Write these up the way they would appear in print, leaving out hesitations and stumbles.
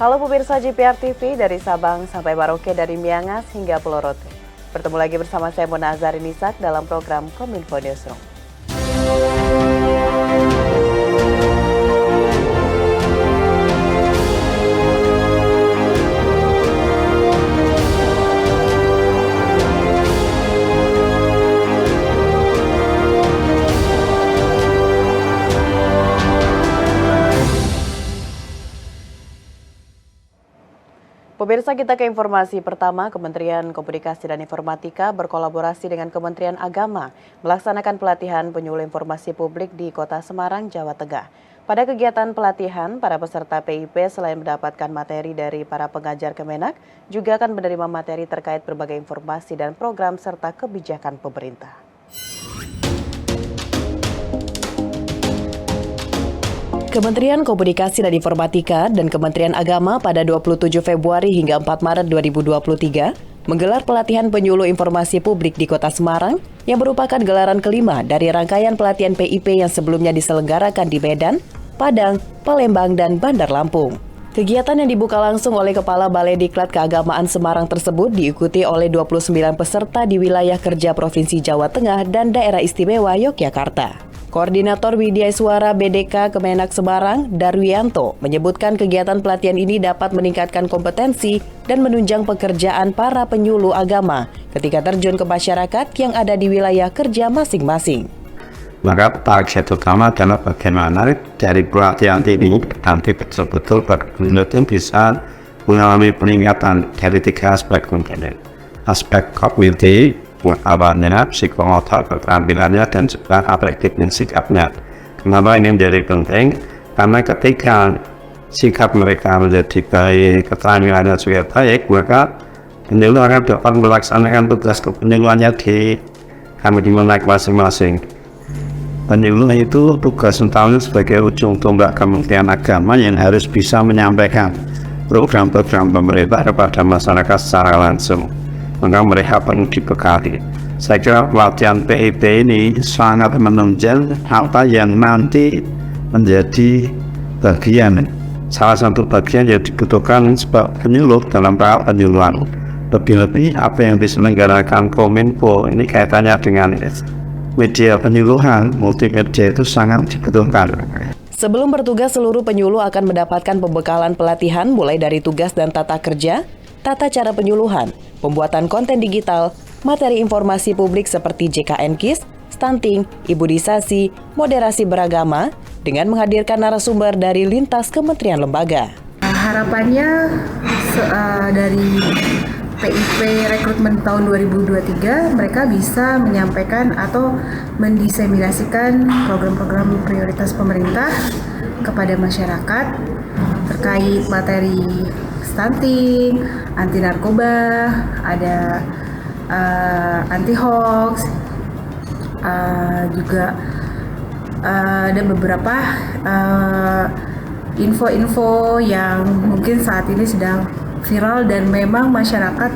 Halo pemirsa JPR TV dari Sabang sampai Merauke, dari Miangas hingga Pulau Rote. Bertemu lagi bersama saya Mona Azharinisak dalam program Kominfo Newsroom. Pemirsa, kita ke informasi pertama. Kementerian Komunikasi dan Informatika berkolaborasi dengan Kementerian Agama melaksanakan pelatihan penyuluh informasi publik di Kota Semarang, Jawa Tengah. Pada kegiatan pelatihan, para peserta PIP selain mendapatkan materi dari para pengajar Kemenak, juga akan menerima materi terkait berbagai informasi dan program serta kebijakan pemerintah. Kementerian Komunikasi dan Informatika dan Kementerian Agama pada 27 Februari hingga 4 Maret 2023 menggelar pelatihan penyuluh informasi publik di Kota Semarang yang merupakan gelaran kelima dari rangkaian pelatihan PIP yang sebelumnya diselenggarakan di Medan, Padang, Palembang, dan Bandar Lampung. Kegiatan yang dibuka langsung oleh Kepala Balai Diklat Keagamaan Semarang tersebut diikuti oleh 29 peserta di wilayah kerja Provinsi Jawa Tengah dan Daerah Istimewa Yogyakarta. Koordinator Widya Suara BDK Kemenak Semarang, Darwianto, menyebutkan kegiatan pelatihan ini dapat meningkatkan kompetensi dan menunjang pekerjaan para penyuluh agama ketika terjun ke masyarakat yang ada di wilayah kerja masing-masing. Maka target utama adalah bagaimana dari pelatihan ini nanti betul-betul berkelanjutan bisa mengalami peningkatan dari 3 aspek komponen. Aspek kognitif, pengetahuannya, psikomotor, keterampilannya, dan juga afektif sikapnya. Kenapa ini menjadi penting? Karena ketika sikap mereka menjadi baik, keterampilannya juga baik, maka penyuluh akan dapat melaksanakan tugas kepenyuluhannya di Kemenak masing-masing. Penyuluh itu tugas utamanya sebagai ujung tombak Kementerian Agama yang harus bisa menyampaikan program-program pemerintah kepada masyarakat secara langsung. Maka mereka perlu dibekali. Saya kira pelatihan PIP ini sangat menunjang apa yang nanti menjadi bagian, salah satu bagian yang dibutuhkan sebagai penyuluh dalam tahap penyuluhan. Lebih-lebih apa yang diselenggarakan Kominfo ini kaitannya dengan media penyuluhan, multimedia itu sangat dibutuhkan. Sebelum bertugas, seluruh penyuluh akan mendapatkan pembekalan pelatihan mulai dari tugas dan tata kerja, tata cara penyuluhan, pembuatan konten digital, materi informasi publik seperti JKN-KIS, stunting, ibunisasi, moderasi beragama, dengan menghadirkan narasumber dari lintas kementerian lembaga. Harapannya dari PIP rekrutmen tahun 2023, mereka bisa menyampaikan atau mendiseminasikan program-program prioritas pemerintah kepada masyarakat terkait materi stunting, anti narkoba, ada anti hoax, juga ada beberapa info-info yang mungkin saat ini sedang viral dan memang masyarakat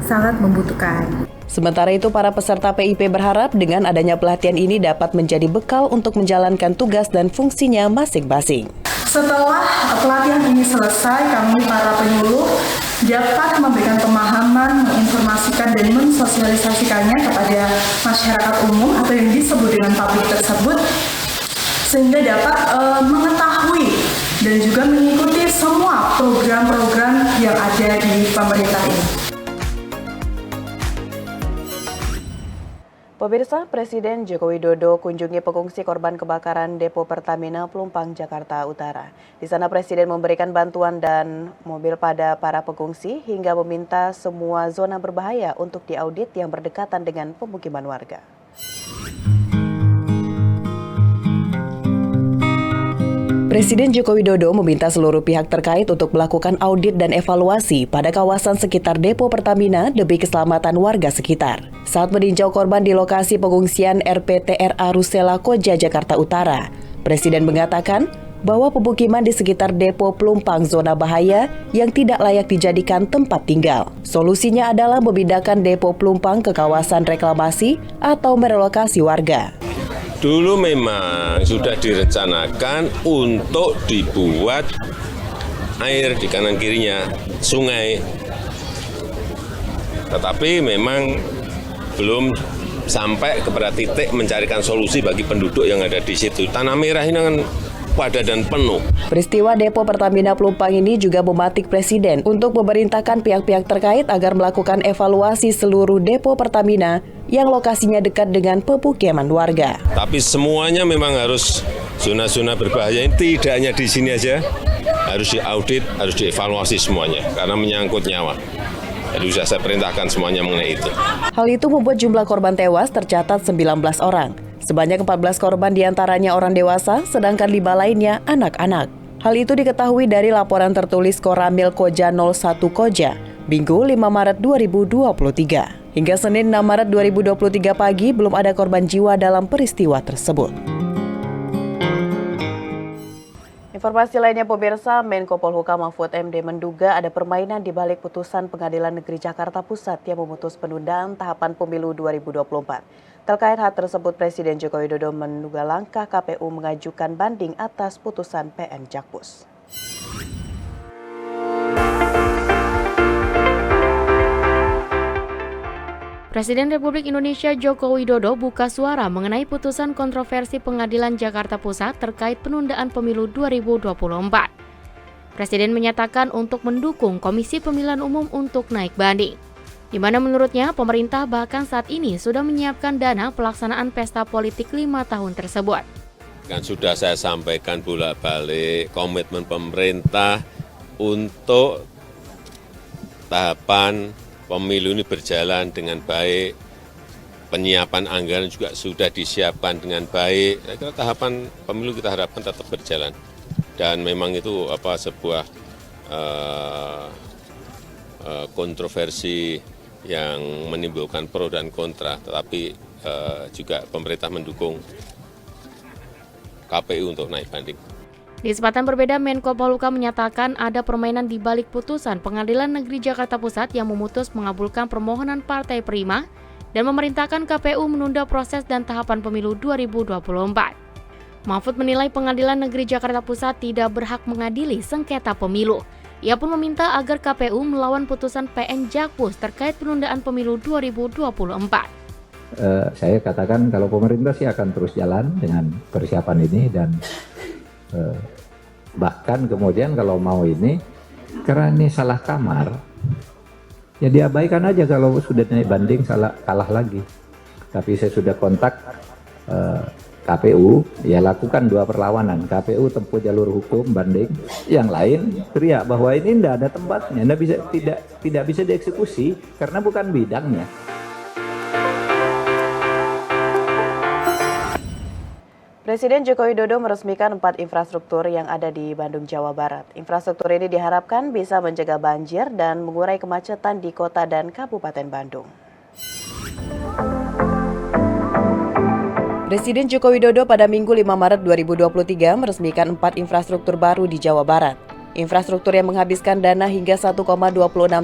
sangat membutuhkan. Sementara itu, para peserta PIP berharap dengan adanya pelatihan ini dapat menjadi bekal untuk menjalankan tugas dan fungsinya masing-masing. Setelah pelatihan ini selesai, kami para penyuluh dapat memberikan pemahaman, menginformasikan dan mensosialisasikannya kepada masyarakat umum atau yang disebut dengan publik tersebut, sehingga dapat mengetahui dan juga mengikuti semua program-program yang ada di pemerintah ini. Pemirsa, Presiden Joko Widodo kunjungi pengungsi korban kebakaran Depo Pertamina Pelumpang, Jakarta Utara. Di sana Presiden memberikan bantuan dan mobil pada para pengungsi hingga meminta semua zona berbahaya untuk diaudit yang berdekatan dengan pemukiman warga. Presiden Joko Widodo meminta seluruh pihak terkait untuk melakukan audit dan evaluasi pada kawasan sekitar Depo Pertamina demi keselamatan warga sekitar. Saat meninjau korban di lokasi pengungsian RPTRA Rusela Koja, Jakarta Utara, Presiden mengatakan bahwa pemukiman di sekitar Depo Pelumpang zona bahaya yang tidak layak dijadikan tempat tinggal. Solusinya adalah memindahkan Depo Pelumpang ke kawasan reklamasi atau merelokasi warga. Dulu memang sudah direncanakan untuk dibuat air, di kanan kirinya sungai. Tetapi memang belum sampai kepada titik mencarikan solusi bagi penduduk yang ada di situ. Tanah Merah ini kan padat dan penuh. Peristiwa depo Pertamina Pelumpang ini juga mematik Presiden untuk memerintahkan pihak-pihak terkait agar melakukan evaluasi seluruh depo Pertamina yang lokasinya dekat dengan pemukiman warga. Tapi semuanya memang harus zona-zona berbahaya ini tidak hanya di sini aja, harus diaudit, harus dievaluasi semuanya karena menyangkut nyawa. Jadi sudah saya perintahkan semuanya mengenai itu. Hal itu membuat jumlah korban tewas tercatat 19 orang. Sebanyak 14 korban diantaranya orang dewasa, sedangkan 5 lainnya anak-anak. Hal itu diketahui dari laporan tertulis Koramil Koja 01 Koja, Minggu 5 Maret 2023. Hingga Senin 6 Maret 2023 pagi, belum ada korban jiwa dalam peristiwa tersebut. Informasi lainnya pemirsa, Menko Polhukam Mahfud MD menduga ada permainan di balik putusan Pengadilan Negeri Jakarta Pusat yang memutus penundaan tahapan pemilu 2024. Terkait hal tersebut, Presiden Joko Widodo menduga langkah KPU mengajukan banding atas putusan PN Jakpus. Presiden Republik Indonesia Joko Widodo buka suara mengenai putusan kontroversi Pengadilan Jakarta Pusat terkait penundaan pemilu 2024. Presiden menyatakan untuk mendukung Komisi Pemilihan Umum untuk naik banding, di mana menurutnya pemerintah bahkan saat ini sudah menyiapkan dana pelaksanaan pesta politik 5 tahun tersebut. Kan sudah saya sampaikan bolak-balik komitmen pemerintah untuk tahapan pemilu ini berjalan dengan baik, penyiapan anggaran juga sudah disiapkan dengan baik. Saya kira tahapan pemilu kita harapkan tetap berjalan. Dan memang itu sebuah kontroversi yang menimbulkan pro dan kontra, tetapi juga pemerintah mendukung KPU untuk naik banding. Di kesempatan berbeda, Menko Polhukam menyatakan ada permainan di balik putusan Pengadilan Negeri Jakarta Pusat yang memutus mengabulkan permohonan Partai Prima dan memerintahkan KPU menunda proses dan tahapan pemilu 2024. Mahfud menilai Pengadilan Negeri Jakarta Pusat tidak berhak mengadili sengketa pemilu. Ia pun meminta agar KPU melawan putusan PN Jakpus terkait penundaan pemilu 2024. Saya katakan kalau pemerintah sih akan terus jalan dengan persiapan ini dan bahkan kemudian kalau mau ini karena ini salah kamar ya diabaikan aja, kalau sudah naik banding kalah lagi. Tapi saya sudah kontak KPU, ya lakukan 2 perlawanan. KPU tempuh jalur hukum banding, yang lain teriak bahwa ini tidak ada tempatnya, tidak bisa dieksekusi karena bukan bidangnya. Presiden Joko Widodo meresmikan 4 infrastruktur yang ada di Bandung, Jawa Barat. Infrastruktur ini diharapkan bisa mencegah banjir dan mengurai kemacetan di kota dan Kabupaten Bandung. Presiden Joko Widodo pada Minggu 5 Maret 2023 meresmikan 4 infrastruktur baru di Jawa Barat. Infrastruktur yang menghabiskan dana hingga 1,26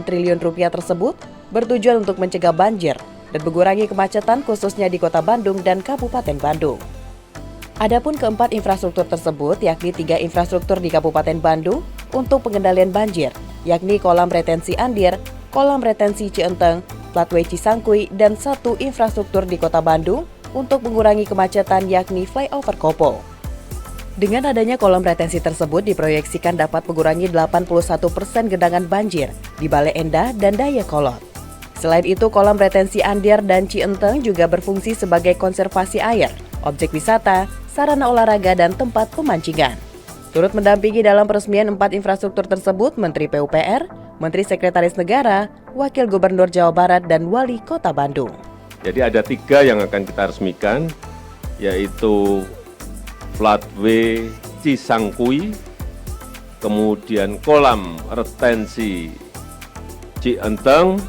triliun rupiah tersebut bertujuan untuk mencegah banjir dan mengurangi kemacetan khususnya di Kota Bandung dan Kabupaten Bandung. Adapun keempat infrastruktur tersebut yakni 3 infrastruktur di Kabupaten Bandung untuk pengendalian banjir, yakni kolam retensi Andir, kolam retensi Cienteng, Flatway Cisangkui, dan 1 infrastruktur di Kota Bandung untuk mengurangi kemacetan yakni flyover Kopo. Dengan adanya kolam retensi tersebut diproyeksikan dapat mengurangi 81% genangan banjir di Bale Endah dan Dayakolot. Selain itu, kolam retensi Andir dan Cienteng juga berfungsi sebagai konservasi air, objek wisata, sarana olahraga, dan tempat pemancingan. Turut mendampingi dalam peresmian 4 infrastruktur tersebut Menteri PUPR, Menteri Sekretaris Negara, Wakil Gubernur Jawa Barat, dan Wali Kota Bandung. Jadi ada 3 yang akan kita resmikan, yaitu Flatway Cisangkui, kemudian kolam retensi Cienteng,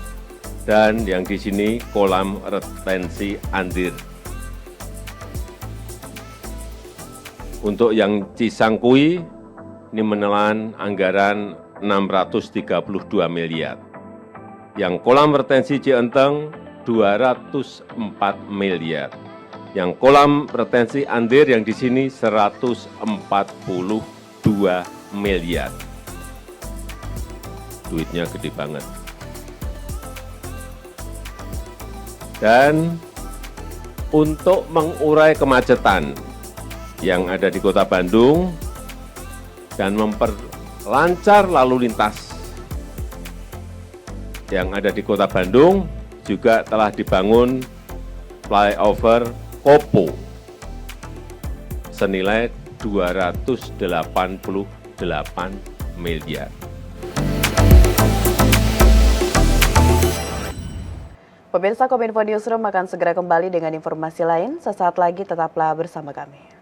dan yang di sini kolam retensi Andir. Untuk yang Cisangkui, ini menelan anggaran 632 miliar. Yang kolam retensi Cienteng, 204 miliar. Yang kolam retensi Andir yang di sini 142 miliar. duitnya gede banget. Dan untuk mengurai kemacetan yang ada di Kota Bandung dan memperlancar lalu lintas yang ada di Kota Bandung, juga telah dibangun flyover Kopo senilai 288 miliar. Pemirsa Kominfo Newsroom akan segera kembali dengan informasi lain. Sesaat lagi tetaplah bersama kami.